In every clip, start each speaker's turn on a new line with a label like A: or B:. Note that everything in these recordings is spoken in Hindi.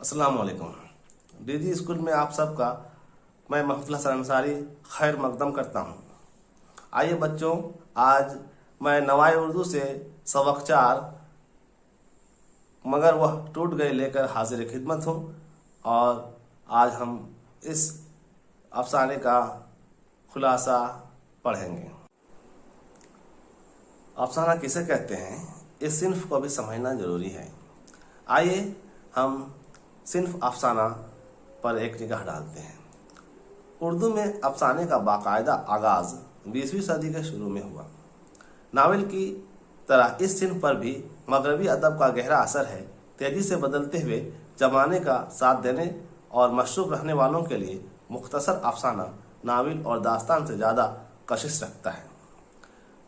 A: अस्सलाम वालेकुम। डीजी स्कूल में आप सबका मैं महफूज हसन अंसारी खैर मकदम करता हूँ। आइए बच्चों, आज मैं नवाए उर्दू से सबक 4 मगर वह टूट गए लेकर हाजिर खिदमत हूँ। और आज हम इस अफसाने का खुलासा पढ़ेंगे। अफसाना किसे कहते हैं, इस सिन्फ को भी समझना जरूरी है। आइए हम सिन्फ अफसाना पर एक निगाह डालते हैं। उर्दू में अफसाने का बाकायदा आगाज 20वीं सदी के शुरू में हुआ। नावल की तरह इस सिन्फ पर भी मगरबी अदब का गहरा असर है। तेजी से बदलते हुए जमाने का साथ देने और मशरूफ रहने वालों के लिए मुख्तसर अफसाना नावल और दास्तान से ज़्यादा कशिश रखता है।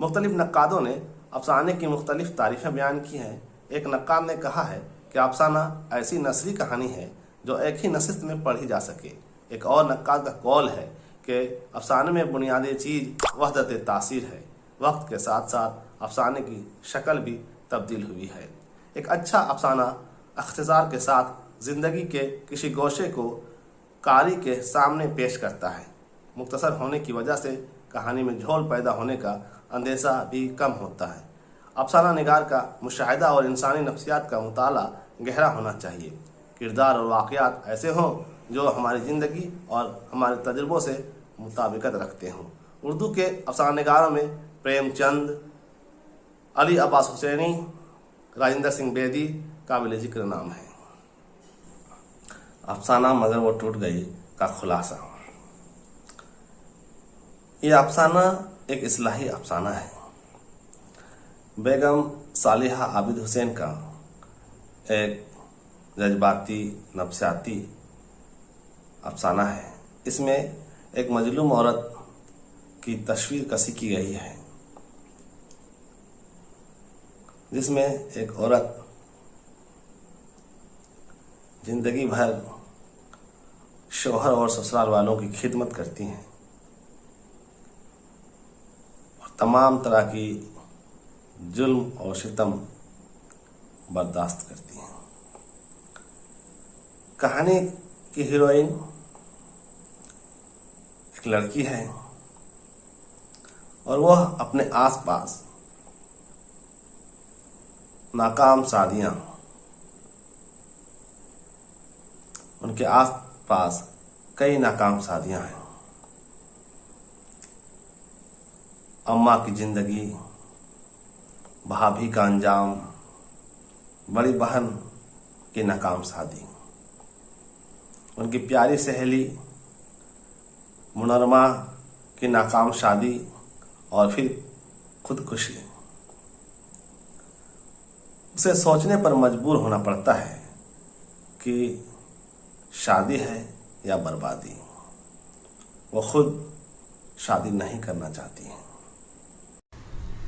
A: मुख्तलिफ नक्कादों ने अफसाने की मुख्तलिफ तारीफ़ें बयान की हैं। एक नक्काद ने कहा है कि अफसाना ऐसी नसरी कहानी है जो एक ही नशिस्त में पढ़ी जा सके। एक और नक्काद का कौल है कि अफसाने में बुनियादी चीज़ वहदत तासीर है। वक्त के साथ साथ अफसाने की शक्ल भी तब्दील हुई है। एक अच्छा अफसाना अख्तिसार के साथ ज़िंदगी के किसी गोशे को कारी के सामने पेश करता है। मुख्तसर होने की वजह से कहानी में झोल पैदा होने का अंदेशा भी कम होता है। अफसाना निगार का मुशाहिदा और इंसानी नफ्सियात का मुताला गहरा होना चाहिए। किरदार और वाक़यात ऐसे हों जो हमारी ज़िंदगी और हमारे तजुर्बों से मुताबिकत रखते हों। उर्दू के अफसाना निगारों में प्रेमचंद, अली अब्बास हुसैनी, राजेंद्र सिंह बेदी काबिल जिक्र नाम है। अफसाना मगर वो टूट गई का खुलासा। ये अफसाना एक इस्लाही अफसाना है। बेगम सालिहा आबिद हुसैन का एक जज्बाती नफ्सियाती अफसाना है। इसमें एक मजलूम औरत की तस्वीर कसी की गई है, जिसमें एक औरत जिंदगी भर शौहर और ससुराल वालों की खिदमत करती हैं और तमाम तरह की जुल्म और सितम बर्दाश्त करती हैं। कहानी की हीरोइन एक लड़की है और वह अपने आसपास नाकाम शादियां, उनके आसपास कई नाकाम शादियां हैं। अम्मा की जिंदगी, भाभी का अंजाम, बड़ी बहन की नाकाम शादी, उनकी प्यारी सहेली मुनरमा की नाकाम शादी और फिर खुदकुशी। उसे सोचने पर मजबूर होना पड़ता है कि शादी है या बर्बादी। वो खुद शादी नहीं करना चाहती हैं।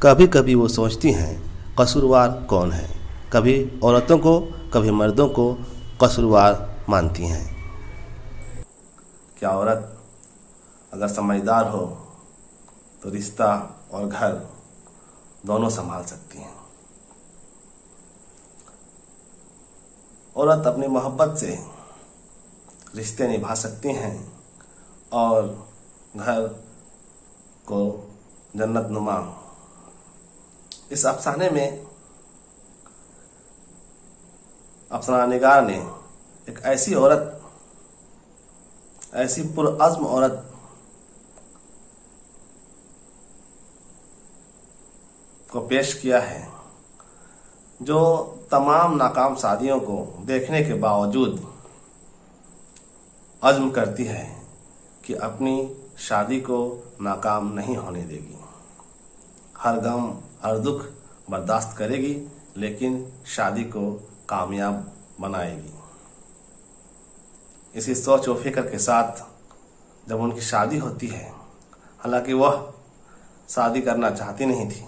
A: कभी कभी वो सोचती हैं कसूरवार कौन है। कभी औरतों को, कभी मर्दों को कसूरवार मानती हैं। क्या औरत अगर समझदार हो तो रिश्ता और घर दोनों संभाल सकती हैं। औरत अपनी मोहब्बत से रिश्ते निभा सकती हैं और घर को जन्नत नुमा। इस अफसाने में अफसाना निगार ने एक ऐसी औरत, ऐसी पुरअज़्म औरत को पेश किया है जो तमाम नाकाम शादियों को देखने के बावजूद अज़्म करती है कि अपनी शादी को नाकाम नहीं होने देगी। हर गम, हर दुख बर्दाश्त करेगी, लेकिन शादी को कामयाब बनाएगी। इसी सोच व फिक्र के साथ जब उनकी शादी होती है, हालांकि वह शादी करना चाहती नहीं थी,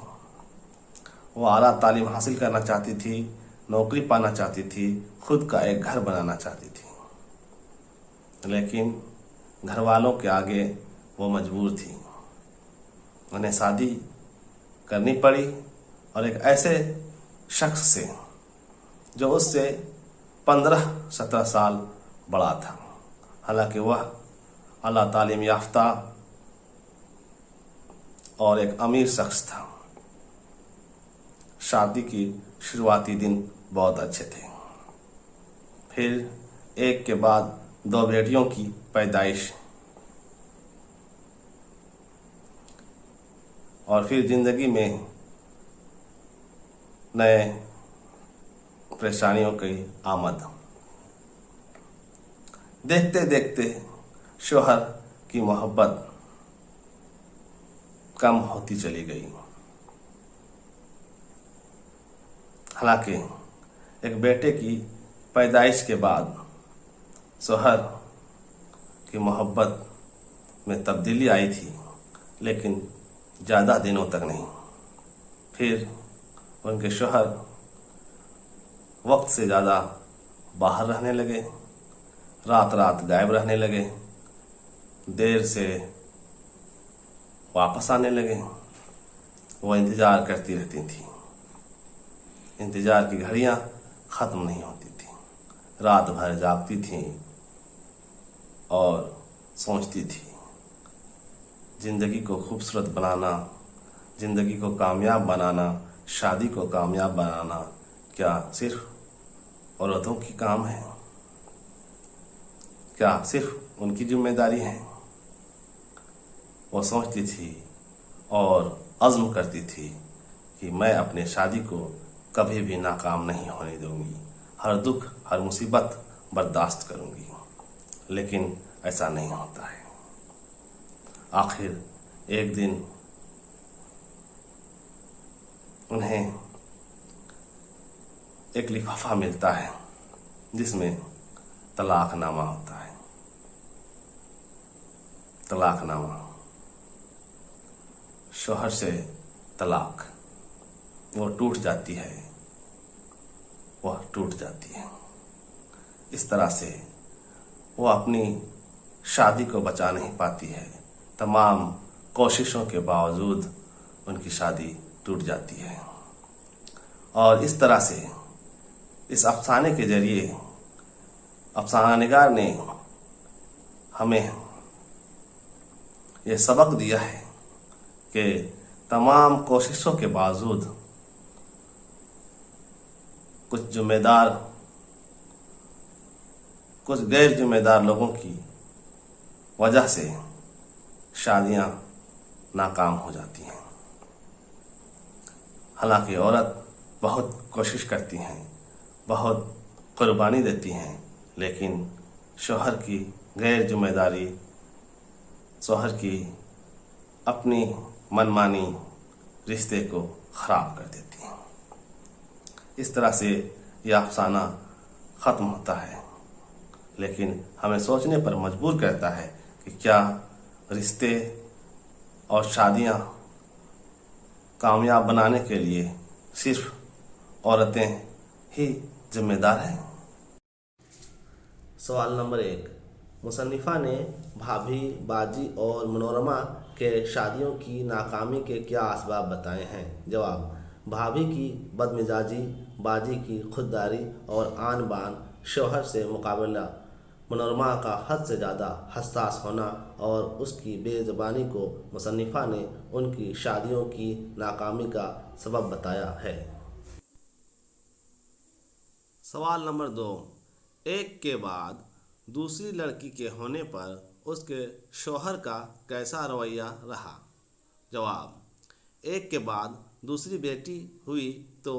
A: वो आला तालीम हासिल करना चाहती थी, नौकरी पाना चाहती थी, खुद का एक घर बनाना चाहती थी, लेकिन घर वालों के आगे वो मजबूर थी। उन्हें शादी करनी पड़ी और एक ऐसे शख्स से जो उससे 15-17 साल बड़ा था। हालांकि वह आला तालीम याफ्ता और एक अमीर शख्स था। शादी की शुरुआती दिन बहुत अच्छे थे। फिर एक के बाद 2 बेटियों की पैदाइश और फिर जिंदगी में नए परेशानियों की आमद। देखते देखते शौहर की मोहब्बत कम होती चली गई। हालांकि एक बेटे की पैदाइश के बाद शौहर की मोहब्बत में तब्दीली आई थी, लेकिन ज़्यादा दिनों तक नहीं। फिर उनके शौहर वक्त से ज़्यादा बाहर रहने लगे, रात रात गायब रहने लगे, देर से वापस आने लगे। वो इंतज़ार करती रहती थी। इंतज़ार की घड़ियाँ ख़त्म नहीं होती थी। रात भर जागती थी और सोचती थी, ज़िंदगी को खूबसूरत बनाना, ज़िंदगी को कामयाब बनाना, शादी को कामयाब बनाना क्या सिर्फ औरतों की काम है? क्या सिर्फ उनकी जिम्मेदारी है? वो सोचती थी और अज़्म करती थी कि मैं अपने शादी को कभी भी नाकाम नहीं होने दूंगी, हर दुख हर मुसीबत बर्दाश्त करूंगी। लेकिन ऐसा नहीं होता है। आखिर एक दिन उन्हें एक लिफाफा मिलता है जिसमें तलाकनामा होता है। तलाकनामा, शौहर से तलाक, वो टूट जाती है, वह टूट जाती है। इस तरह से वो अपनी शादी को बचा नहीं पाती है। तमाम कोशिशों के बावजूद उनकी शादी टूट जाती है। और इस तरह से इस अफसाने के जरिए अफसानानिगार ने हमें यह सबक दिया है कि तमाम कोशिशों के बावजूद कुछ गैर जिम्मेदार लोगों की वजह से शादियां नाकाम हो जाती हैं। हालांकि औरत बहुत कोशिश करती हैं, बहुत कुर्बानी देती हैं, लेकिन शौहर की गैर जिम्मेदारी, शौहर की अपनी मनमानी रिश्ते को ख़राब कर देती हैं। इस तरह से यह अफसाना ख़त्म होता है, लेकिन हमें सोचने पर मजबूर करता है कि क्या रिश्ते और शादियां कामयाब बनाने के लिए सिर्फ औरतें ही जिम्मेदार हैं? सवाल नंबर 1, मुसन्निफ़ा ने भाभी, बाजी और मनोरमा के शादियों की नाकामी के क्या असबाब बताए हैं? जवाब, भाभी की बदमिजाजी, बाजी की खुददारी और आन बान शौहर से मुकाबला, मनोरमा का हद से ज़्यादा हसास होना और उसकी बेज़बानी को मुसन्निफ़ा ने उनकी शादियों की नाकामी का सबब बताया है। सवाल नंबर 2, एक के बाद दूसरी लड़की के होने पर उसके शौहर का कैसा रवैया रहा? जवाब, एक के बाद दूसरी बेटी हुई तो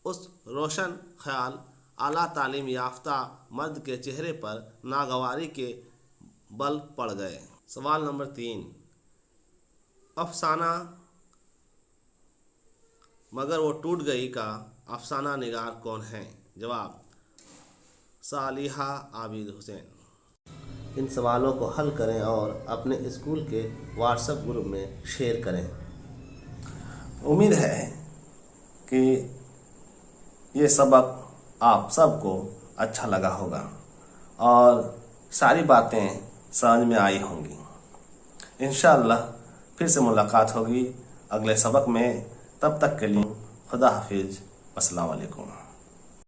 A: उस रोशन ख्याल आला तालीम याफ्ता मर्द के चेहरे पर नागवारी के बल पड़ गए। सवाल नंबर 3, अफसाना मगर वो टूट गई का अफसाना निगार कौन है? जवाब, सालिहा आबिद हुसैन। इन सवालों को हल करें और अपने स्कूल के व्हाट्सएप ग्रुप में शेयर करें। उम्मीद है कि ये सबक आप सबको अच्छा लगा होगा और सारी बातें समझ में आई होंगी। इंशाअल्लाह फिर से मुलाकात होगी अगले सबक में। तब तक के लिए खुदा हाफिज, अस्सलाम वालेकुम।